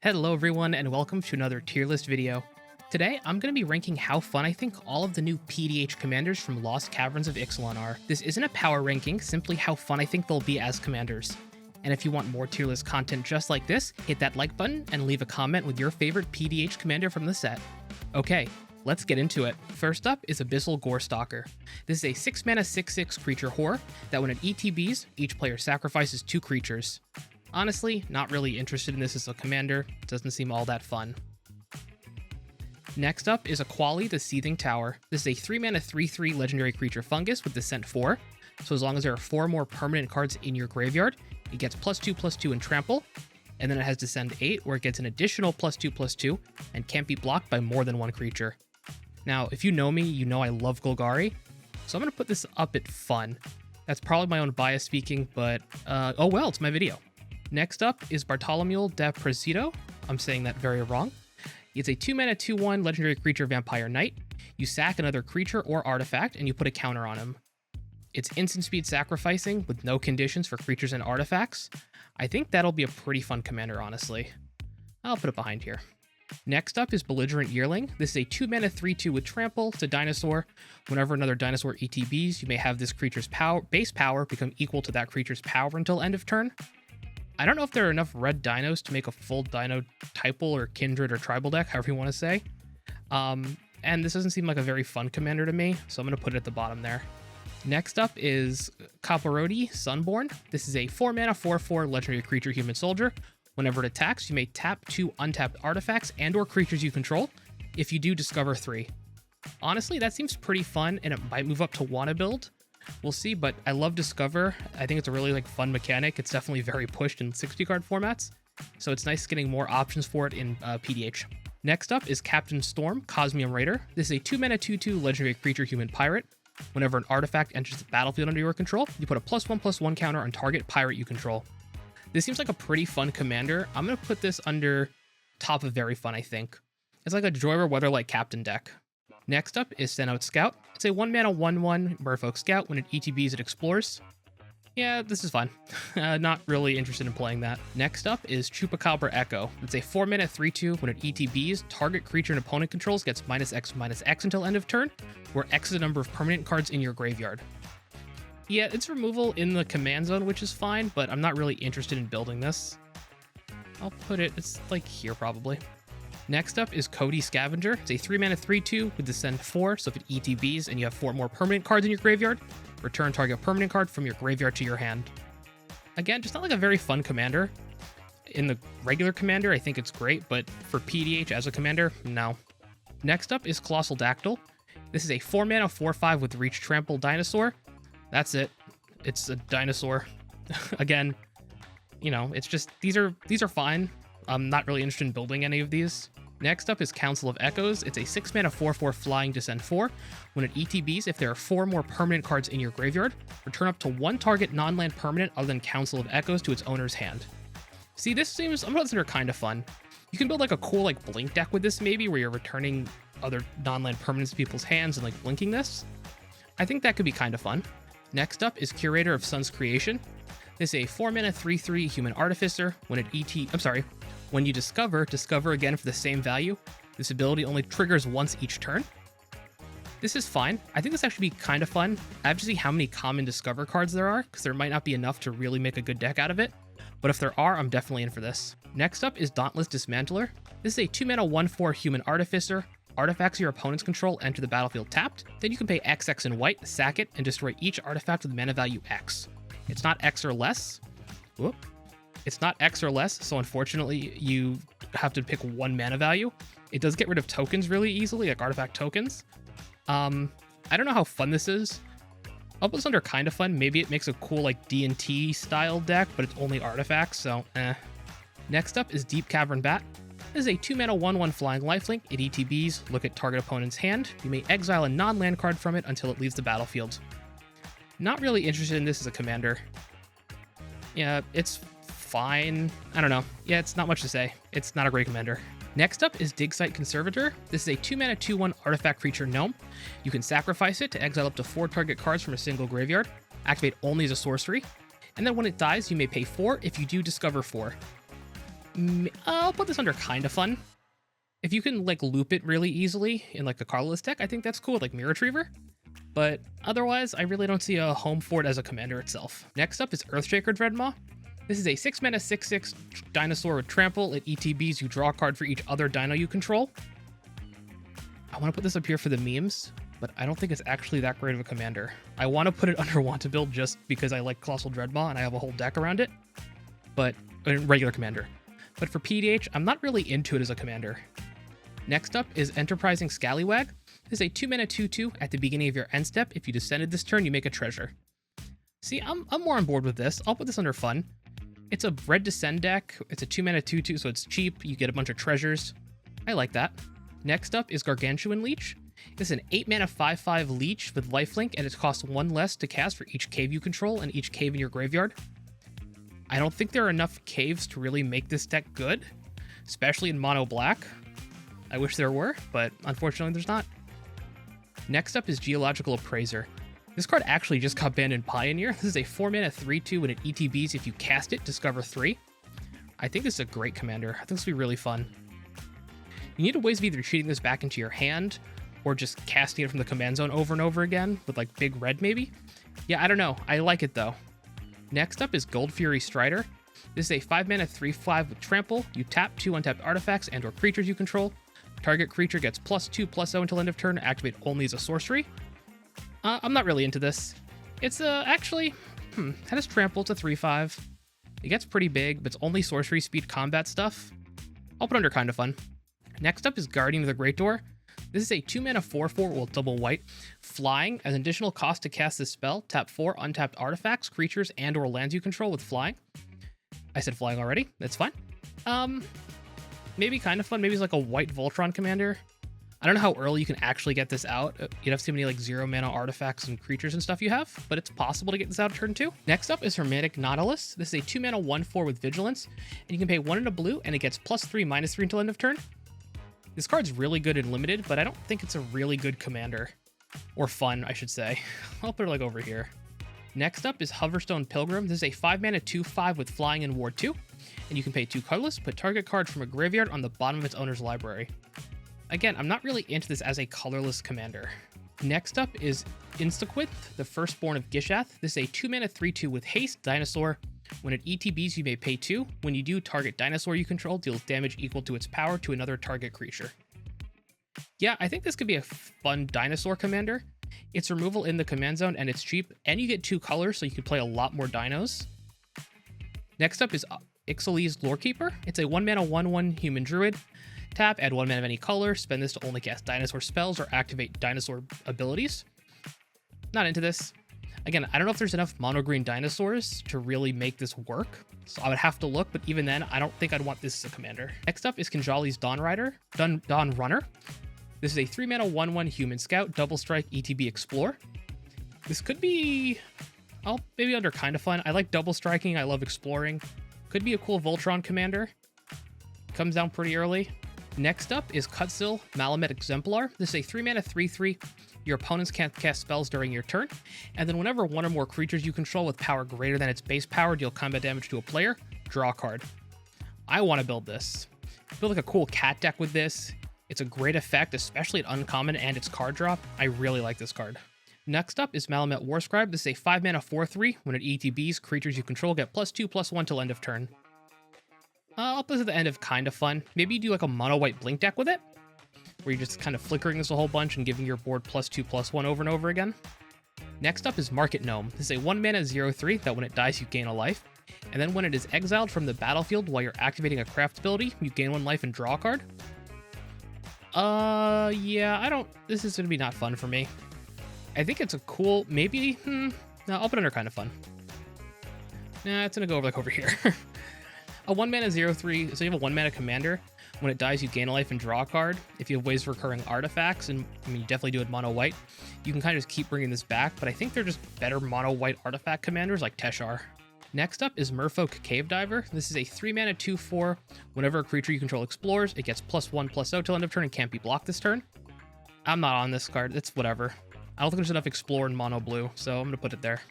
Hello everyone and welcome to another tier list video. Today I'm going to be ranking how fun I think all of the new PDH commanders from Lost Caverns of Ixalan are. This isn't a power ranking, simply how fun I think they'll be as commanders. And if you want more tier list content just like this, hit that like button and leave a comment with your favorite PDH commander from the set. Okay, let's get into it. First up is Abyssal Gorestalker. This is a 6 mana 6/6 creature horror that when it ETBs, each player sacrifices 2 creatures. Honestly, not really interested in this as a commander, doesn't seem all that fun. Next up is Aquali the Seething Tower. This is a 3 mana 3/3 legendary creature fungus with Descent 4, so as long as there are 4 more permanent cards in your graveyard, it gets +2/+2 in Trample, and then it has Descend 8 where it gets an additional +2/+2 and can't be blocked by more than 1 creature. Now, if you know me, you know I love Golgari, so I'm going to put this up at fun. That's probably my own bias speaking, but oh well, it's my video. Next up is Bartolomeo de Presidio. I'm saying that very wrong. It's a 2 mana 2/1 legendary creature vampire knight. You sack another creature or artifact and you put a counter on him. It's instant speed sacrificing with no conditions for creatures and artifacts. I think that'll be a pretty fun commander, honestly. I'll put it behind here. Next up is Belligerent Yearling. This is a 2 mana 3/2 with Trample. It's a dinosaur. Whenever another dinosaur ETBs, you may have this creature's base power become equal to that creature's power until end of turn. I don't know if there are enough red dinos to make a full dino typal or kindred or tribal deck, however you want to say. And this doesn't seem like a very fun commander to me, so I'm going to put it at the bottom there. Next up is Caparodi Sunborn. This is a 4 mana 4/4 legendary creature human soldier. Whenever it attacks, you may tap 2 untapped artifacts and or creatures you control. If you do, discover 3. Honestly, that seems pretty fun, and it might move up to wanna build. We'll see, but I love Discover. I think it's a really fun mechanic. It's definitely very pushed in 60 card formats, so it's nice getting more options for it in PDH. Next up is Captain Storm Cosmium Raider. This is a 2 mana 2/2 legendary creature human pirate. Whenever an artifact enters the battlefield under your control, you put a +1/+1 counter on target pirate you control. This seems like a pretty fun commander. I'm going to put this under top of very fun, I think. It's like a Joyra Weatherlight Captain deck. Next up is Send Out Scout. It's a 1 mana 1/1 Merfolk Scout. When it ETBs, it explores. Yeah, this is fun. Not really interested in playing that. Next up is Chupacabra Echo. It's a 4 mana 3/2. When it ETBs, target creature and opponent controls gets -X/-X until end of turn, where X is the number of permanent cards in your graveyard. Yeah, it's removal in the command zone, which is fine, but I'm not really interested in building this. I'll put it, it's here probably. Next up is Cody Scavenger. It's a 3 mana 3/2 with Descend 4, so if it ETBs and you have 4 more permanent cards in your graveyard, return target permanent card from your graveyard to your hand. Again, just not a very fun commander. In the regular commander, I think it's great, but for PDH as a commander, no. Next up is Colossal Dactyl. This is a 4 mana 4/5 with Reach Trample dinosaur. That's it. It's a dinosaur. Again, it's just, these are fine. I'm not really interested in building any of these. Next up is Council of Echoes. It's a 6 mana 4/4 flying Descend 4. When it ETBs, if there are 4 more permanent cards in your graveyard, return up to 1 target non-land permanent other than Council of Echoes to its owner's hand. See, this seems, I'm consider kind of fun. You can build a cool Blink deck with this maybe, where you're returning other non-land permanents to people's hands and blinking this. I think that could be kind of fun. Next up is Curator of Sun's Creation. This is a 4 mana 3/3 human artificer. When you discover again for the same value. This ability only triggers once each turn. This is fine. I think this actually be kind of fun. I have to see how many common discover cards there are, because there might not be enough to really make a good deck out of it. But if there are, I'm definitely in for this. Next up is Dauntless Dismantler. This is a 2 mana 1/4 human artificer. Artifacts your opponent's control enter the battlefield tapped. Then you can pay XX in white, sack it, and destroy each artifact with mana value X. It's not X or less. Whoop. It's not X or less, so unfortunately you have to pick 1 mana value. It does get rid of tokens really easily, like artifact tokens. I don't know how fun this is. I'll put this under kind of fun. Maybe it makes a cool D&T style deck, but it's only artifacts, so eh. Next up is Deep Cavern Bat. This is a 2 mana 1/1 flying lifelink. It ETBs, look at target opponent's hand. You may exile a non-land card from it until it leaves the battlefield. Not really interested in this as a commander. Yeah, it's fine. I don't know. Yeah, it's not much to say. It's not a great commander. Next up is Digsite Conservator. This is a 2 mana 2/1 artifact creature gnome. You can sacrifice it to exile up to 4 target cards from a single graveyard. Activate only as a sorcery. And then when it dies, you may pay 4. If you do, discover 4. I'll put this under kind of fun. If you can like loop it really easily in like a colorless deck, I think that's cool, like Mirror Retriever. But otherwise, I really don't see a home for it as a commander itself. Next up is Earthshaker Dreadmaw. This is a 6-mana 6/6 dinosaur with trample. It ETBs, you draw a card for each other dino you control. I want to put this up here for the memes, but I don't think it's actually that great of a commander. I want to put it under Want to Build just because I like Colossal Dreadmaw and I have a whole deck around it, but regular commander. But for PDH, I'm not really into it as a commander. Next up is Enterprising Scallywag. This is a 2-mana 2/2. At the beginning of your end step, if you descended this turn, you make a treasure. See, I'm more on board with this. I'll put this under fun. It's a red descend deck. It's a 2-mana 2/2, so it's cheap. You get a bunch of treasures. I like that. Next up is Gargantuan Leech. This is an 8-mana 5/5 leech with lifelink, and it costs 1 less to cast for each cave you control and each cave in your graveyard. I don't think there are enough caves to really make this deck good, especially in mono black. I wish there were, but unfortunately there's not. Next up is Geological Appraiser. This card actually just got banned in Pioneer. This is a 4-mana 3/2 when it ETBs. If you cast it, discover 3. I think this is a great commander. I think this will be really fun. You need ways of either cheating this back into your hand or just casting it from the command zone over and over again with like big red maybe. Yeah, I don't know. I like it though. Next up is Gold Fury Strider. This is a 5-mana 3/5 with trample. You tap 2 untapped artifacts and or creatures you control. Target creature gets +2/+0 until end of turn. Activate only as a sorcery. I'm not really into this. It's actually, it has trample. It's a 3/5. It gets pretty big, but it's only sorcery speed combat stuff. I'll put under kind of fun. Next up is Guardian of the Great Door. This is a 2-mana 4/4 with double white. Flying. As an additional cost to cast this spell, tap 4 untapped artifacts, creatures, and or lands you control with flying. I said flying already. That's fine. Maybe kind of fun. Maybe it's like a white Voltron commander. I don't know how early you can actually get this out. You'd have to see how many like 0-mana artifacts and creatures and stuff you have, but it's possible to get this out of turn 2. Next up is Hermetic Nautilus. This is a 2-mana 1/4 with Vigilance, and you can pay 1 in a blue, and it gets +3/-3 until end of turn. This card's really good in limited, but I don't think it's a really good commander. Or fun, I should say. I'll put it like over here. Next up is Hoverstone Pilgrim. This is a 5-mana 2/5 with Flying and Ward 2, and you can pay 2 colorless, put target card from a graveyard on the bottom of its owner's library. Again, I'm not really into this as a colorless commander. Next up is Instaquith, the Firstborn of Gishath. This is a 2-mana 3/2 with Haste, Dinosaur. When it ETBs, you may pay 2. When you do, target dinosaur you control deals damage equal to its power to another target creature. Yeah, I think this could be a fun dinosaur commander. It's removal in the command zone, and it's cheap, and you get 2 colors, so you can play a lot more dinos. Next up is Ixalis Lorekeeper. It's a 1-mana 1/1 human druid. Tap, add 1 mana of any color, spend this to only cast dinosaur spells or activate dinosaur abilities. Not into this. Again, I don't know if there's enough mono green dinosaurs to really make this work, so I would have to look, but even then, I don't think I'd want this as a commander. Next up is Kinjali's Dawn Runner. This is a 3-mana 1/1 human scout, double strike, ETB explore. This could be, maybe under kind of fun. I like double striking, I love exploring. Could be a cool Voltron commander. Comes down pretty early. Next up is Cutsil Malamet Exemplar. This is a 3-mana 3/3. Your opponents can't cast spells during your turn, and then whenever 1 or more creatures you control with power greater than its base power deal combat damage to a player, draw a card. I want to build this. Build like a cool cat deck with this. It's a great effect, especially at uncommon and its card drop. I really like this card. Next up is Malamet Warscribe. This is a 5-mana 4/3. When it ETBs, creatures you control get +2/+1 till end of turn. I'll put this at the end of kind of fun. Maybe you do like a mono white blink deck with it, where you're just kind of flickering this a whole bunch and giving your board +2/+1 over and over again. Next up is Market Gnome. This is a 1-mana 0/3 that when it dies, you gain a life. And then when it is exiled from the battlefield while you're activating a craft ability, you gain 1 life and draw a card. Yeah, this is going to be not fun for me. I think it's a cool, maybe, no, I'll put it under kind of fun. Nah, it's going to go over here. A 1-mana 0/3, so you have a 1-mana commander. When it dies, you gain a life and draw a card. If you have ways of recurring artifacts, and I mean, you definitely do it mono white, you can kind of just keep bringing this back, but I think they're just better mono white artifact commanders like Teshar. Next up is Merfolk Cave Diver. This is a 3-mana 2/4. Whenever a creature you control explores, it gets +1/+0 till end of turn and can't be blocked this turn. I'm not on this card. It's whatever. I don't think there's enough explore in mono blue, so I'm going to put it there.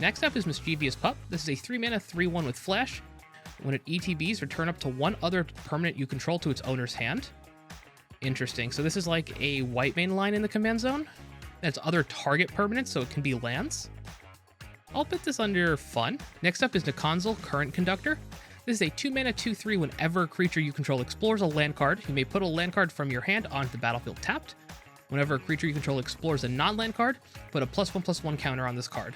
Next up is Mischievous Pup. This is a 3-mana 3/1 with Flash. When it ETBs, return up to one other permanent you control to its owner's hand. Interesting. So this is like a white main line in the command zone. That's other target permanents, so it can be lands. I'll put this under fun. Next up is Nakanzel, Current Conductor. This is a 2-mana 2/3. Whenever a creature you control explores a land card, you may put a land card from your hand onto the battlefield tapped. Whenever a creature you control explores a non-land card, put a +1/+1 counter on this card.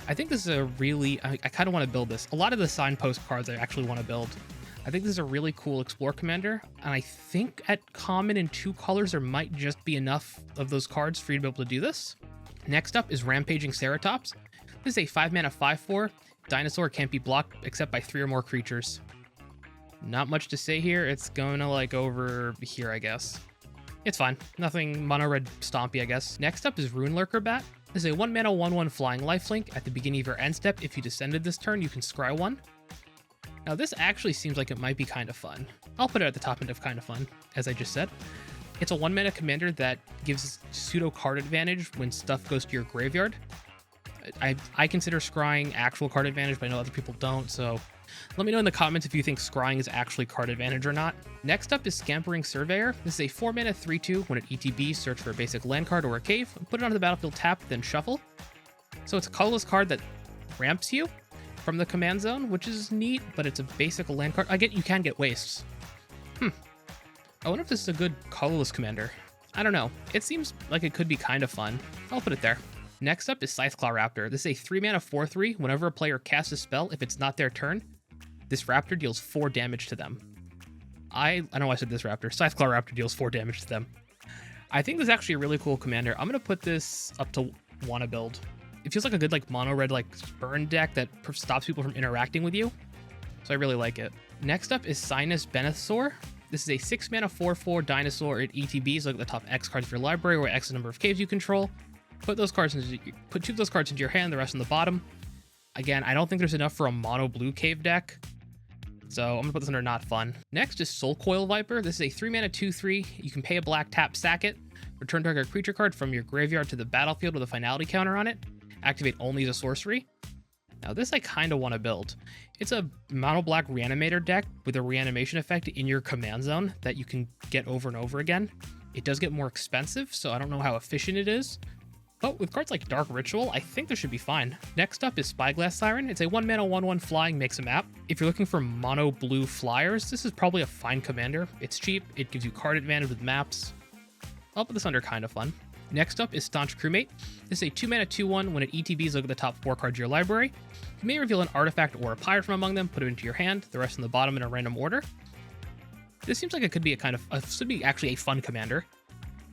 I think this is a really, I kind of want to build this. A lot of the signpost cards I actually want to build. I think this is a really cool Explore commander, and I think at common in 2 colors there might just be enough of those cards for you to be able to do this. Next up is Rampaging Ceratops. This is a 5-mana 5/4. Dinosaur can't be blocked except by 3 or more creatures. Not much to say here. It's going to like over here, I guess. It's fine. Nothing mono red stompy, I guess. Next up is Rune Lurker Bat. This is a 1-mana 1/1 flying lifelink. At the beginning of your end step, if you descended this turn, you can scry 1. Now this actually seems like it might be kind of fun. I'll put it at the top end of kind of fun, as I just said. It's a 1-mana commander that gives pseudo card advantage when stuff goes to your graveyard. I consider scrying actual card advantage, but I know other people don't, so let me know in the comments if you think scrying is actually card advantage or not. Next up is Scampering Surveyor. This is a 4-mana 3/2. When it ETBs, search for a basic land card or a cave, put it onto the battlefield tapped, then shuffle. So it's a colorless card that ramps you from the command zone, which is neat, but it's a basic land card. You can get wastes. I wonder if this is a good colorless commander. I don't know. It seems like it could be kind of fun. I'll put it there. Next up is Scytheclaw Raptor. This is a 3-mana 4/3. Whenever a player casts a spell, if it's not their turn, this raptor deals 4 damage to them. I know why I said this raptor. Scytheclaw Raptor deals 4 damage to them. I think this is actually a really cool commander. I'm going to put this up to wanna build. It feels like a good like mono red like burn deck that stops people from interacting with you. So I really like it. Next up is Sinus Benethsaur. This is a 6-mana 4/4 dinosaur. It ETBs. Look at the top X cards of your library or X number of caves you control. Put 2 of those cards into your hand, the rest on the bottom. Again, I don't think there's enough for a mono blue cave deck, so I'm gonna put this under not fun. Next is Soul Coil Viper. This is a 3-mana 2/3. You can pay a black, tap, sack it. Return target creature card from your graveyard to the battlefield with a finality counter on it. Activate only as a sorcery. Now this I kind of want to build. It's a mono black reanimator deck with a reanimation effect in your command zone that you can get over and over again. It does get more expensive, so I don't know how efficient it is. But with cards like Dark Ritual, I think this should be fine. Next up is Spyglass Siren. It's a 1-mana 1/1 flying, makes a map. If you're looking for mono blue flyers, this is probably a fine commander. It's cheap, it gives you card advantage with maps. I'll put this under kind of fun. Next up is Staunch Crewmate. This is a 2-mana 2/1. When it ETBs, look at the top 4 cards of your library. You may reveal an artifact or a pirate from among them, put it into your hand, the rest on the bottom in a random order. This seems like it could be should be actually a fun commander.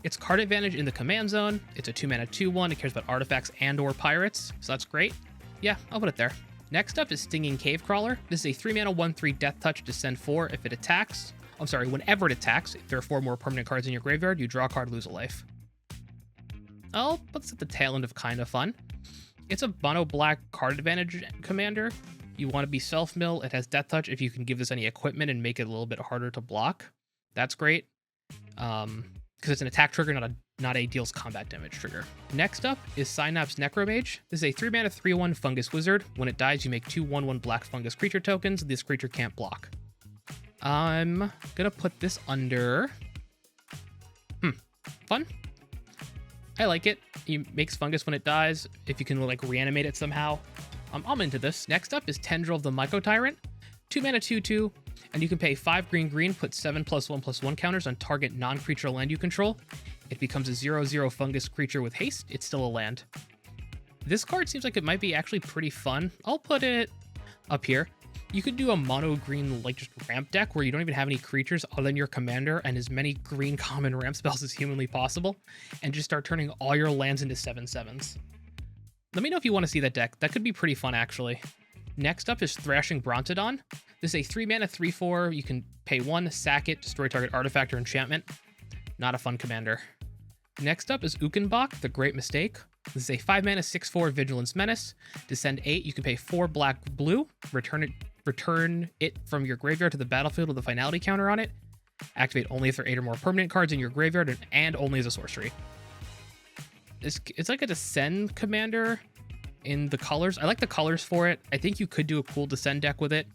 It's card advantage in the command zone. It's a 2-mana 2/1. It cares about artifacts and or pirates, so that's great. Yeah, I'll put it there. Next up is Stinging Cave Crawler. This is a 3-mana 1/3 Death Touch, descend 4. If it attacks, whenever it attacks, if there are 4 more permanent cards in your graveyard, you draw a card, lose a life. I'll put this at the tail end of kind of fun. It's a mono black card advantage commander. You want to be self-mill. It has Death Touch. If you can give this any equipment and make it a little bit harder to block, that's great. Because it's an attack trigger, not a deals combat damage trigger. Next up is Synapse Necromage. This is a 3-mana 3/1 fungus wizard. When it dies, you make 2 1/1 black fungus creature tokens. This creature can't block. I'm gonna put this under fun. I like it. It makes fungus when it dies. If you can like reanimate it somehow, I'm into this. Next up is Tendril of the Myco Tyrant. 2-mana 2/2. And you can pay 5 green, put 7 +1/+1 counters on target non-creature land you control. It becomes a 0/0 fungus creature with haste. It's still a land. This card seems like it might be actually pretty fun. I'll put it up here. You could do a mono green like just ramp deck where you don't even have any creatures other than your commander and as many green common ramp spells as humanly possible, and just start turning all your lands into 7/7s. Let me know if you want to see that deck. That could be pretty fun actually. Next up is Thrashing Brontodon. This is a 3-mana 3/4. You can pay 1, sack it, destroy target artifact or enchantment. Not a fun commander. Next up is Ukenbach, the Great Mistake. This is a 5-mana 6/4 Vigilance Menace. Descend 8. You can pay 4 black blue. Return it from your graveyard to the battlefield with a finality counter on it. Activate only if there are 8 or more permanent cards in your graveyard and only as a sorcery. It's like a Descend commander in the colors. I like the colors for it. I think you could do a cool Descend deck with it.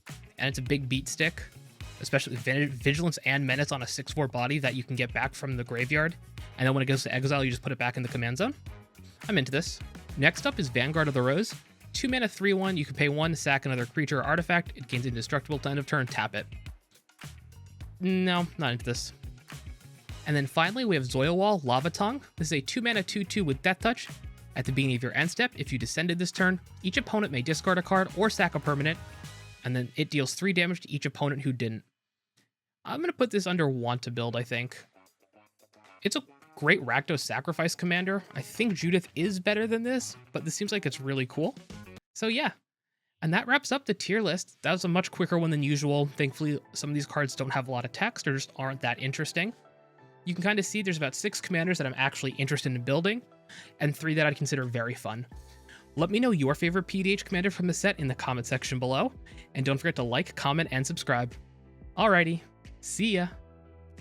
and it's a big beat stick, especially Vigilance and Menace on a 6/4 body that you can get back from the graveyard, and then when it goes to exile, you just put it back in the command zone. I'm into this. Next up is Vanguard of the Rose. 2 mana 3/1, you can pay 1 to sack another creature or artifact. It gains indestructible to end of turn, tap it. No, not into this. And then finally, we have Zoilwall, Lava Tongue. This is a 2 mana 2/2 with Death Touch. At the beginning of your end step, if you descended this turn, each opponent may discard a card or sack a permanent, and then it deals 3 damage to each opponent who didn't. I'm going to put this under Want to Build, I think. It's a great Rakdos Sacrifice commander. I think Judith is better than this, but this seems like it's really cool. So yeah, and that wraps up the tier list. That was a much quicker one than usual. Thankfully, some of these cards don't have a lot of text or just aren't that interesting. You can kind of see there's about 6 commanders that I'm actually interested in building, and 3 that I'd consider very fun. Let me know your favorite PDH commander from the set in the comment section below, and don't forget to like, comment, and subscribe. Alrighty, see ya!